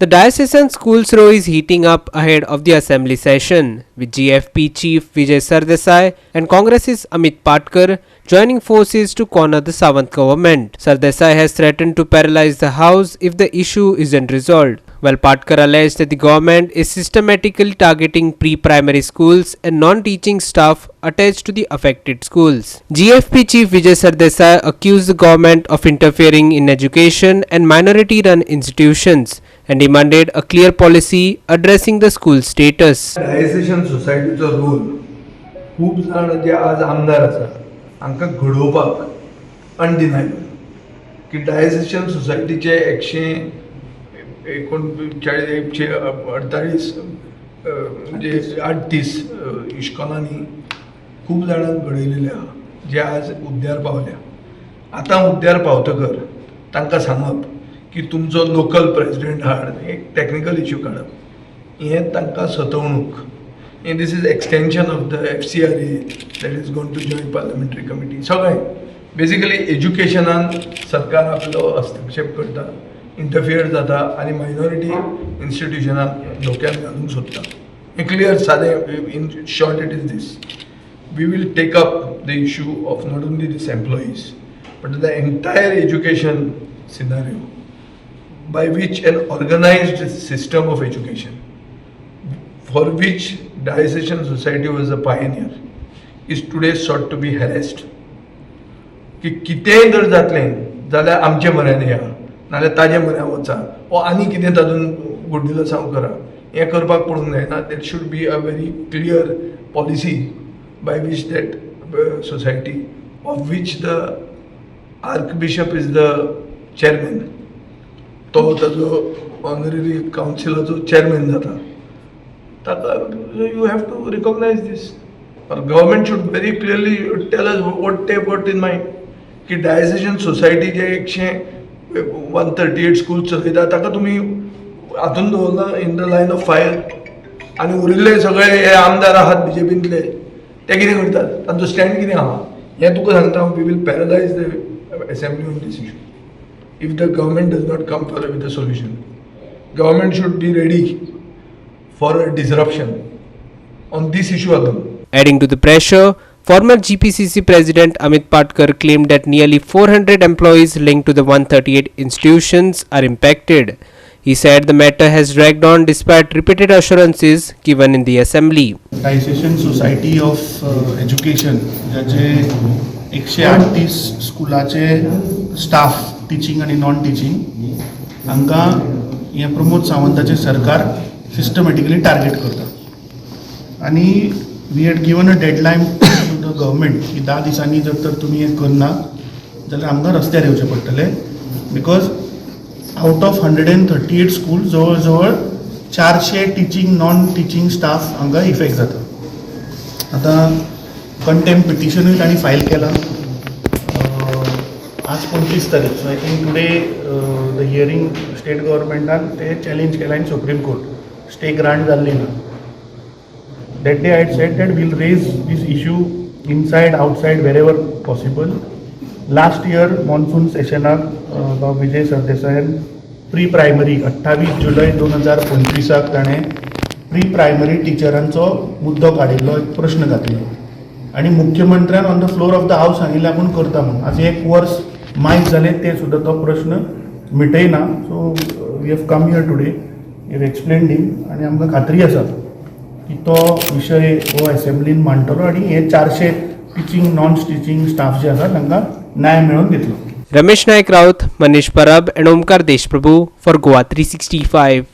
The diocesan schools row is heating up ahead of the assembly session, with GFP chief Vijay Sardesai and Congress's Amit Patkar joining forces to corner the Sawant government. Sardesai has threatened to paralyze the house if the issue isn't resolved, while Patkar alleged that the government is systematically targeting pre-primary schools and non-teaching staff attached to the affected schools. GFP chief Vijay Sardesai accused the government of interfering in education and minority-run institutions and demanded a clear policy addressing the school status. Diocesan सोसायटीचो role खूब जाण जे आज आमदार आसा हांकां घडोवपाक अनडिनायबल की डायसेशन सोसायटीचे 148 म्हणजे 38 इश्कोलांनी खूब जाणांक घडयलेले आहा जे आज उद्द्यार पावल्या. आतां उद्द्यार पावतकर तांकां सांगप की तुमचो लोकल प्रेसिडेंट हाड एक टॅक्निकल इश्यू काडप हें तांकां सतवणूक. This is extension of the FCRA that is going to join parliamentary committee. सगळें बेसिकली एज्युकेशनान सरकार आपलो हस्तक्षेप करता, इंटरफियर जाता आनी मायनॉरिटी इन्स्टिट्यूशनाक धोक्यात घालूंक सोदता. हें क्लियर सादें in short it is this. We will take up the issue of not only these employees but the entire education scenario by which an organized system of education for which diocesan society was a pioneer is today sought to be harassed. की कितेंय जर जातलें जाल्यार आमचे म्हऱ्यान या नाल्यार ताजे म्हऱ्यान वचा वो आनी कितें तातूंत गुड्डिलसांव करा हें करपाक पडूंक जायना. देर should be a very clear policy by which that society of which the Archbishop is the chairman, तो ताजो honorary councilचो chairman जाता. ताका you have to recognize this. Or government should very clearly tell us what they got in mind. की diocesan society जे 138 schools चलयता ताका तुमी हातून दवरला in the line of fire आनी उरिल्ले सगळे हे आमदार आहात BJPतले ते कितें करतात तांचो स्टँड कितें आहा हें तुका सांगता. We will paralyse the assembly on this issue if the government does not come for with a solution. Government should be ready for a disruption on this issue alone. Adding to the pressure, former GPCC President Amit Patkar claimed that nearly 400 employees linked to the 138 institutions are impacted. He said the matter has dragged on despite repeated assurances given in the assembly. Diocesan Society of Education ज्याचे 138 स्कुलाचे staff teaching आणि non teaching हांकां हे प्रमोद सावंताचे सरकार systematically target करता आनी we had given a deadline to the government की 10 दिसांनी जर तर तुमी हें करना जाल्यार आमकां रस्त्यार येवचें पडटलें. बिकॉज आउट ऑफ 138 स्कूल जवळ जवळ 400 टीचिंग नॉन टीचिंग स्टाफ हांगा इफेक्ट जाता. आतां कंटेम्प्ट पिटिशनूय तांणी फायल केला आज 25 तारीख. So I think today the hearing state गव्हर्मेंटान ते चॅलेंज केला in Supreme Court. Stay grant जाल्ली ना. That day I had said that will raise this issue inside outside wherever possible. Last year monsoon सेशनाक विजय सरदेसायान pre primary 28 जुलय 2025 ताणें pre primary टिचरांचो मुद्दो काडिल्लो, एक प्रश्न घातिल्लो आनी मुख्यमंत्र्यान on the floor of the हावस सांगिल्लें आपूण करता म्हणून. आज 1 वर्स मायज जालें ते सुद्दां तो प्रश्न मिटयना. So we have come here today, we have explained him आनी आमकां खात्री आसा की तो विशय हो असेंब्लीन मांडटलो आनी हे 400 टीचिंग नॉन टीचिंग स्टाफ जे आसा तांकां न्याय मेळोवन दितलो. Ramesh Naik Raut, Manish Parab and Omkar Deshprabhu for Goa 365.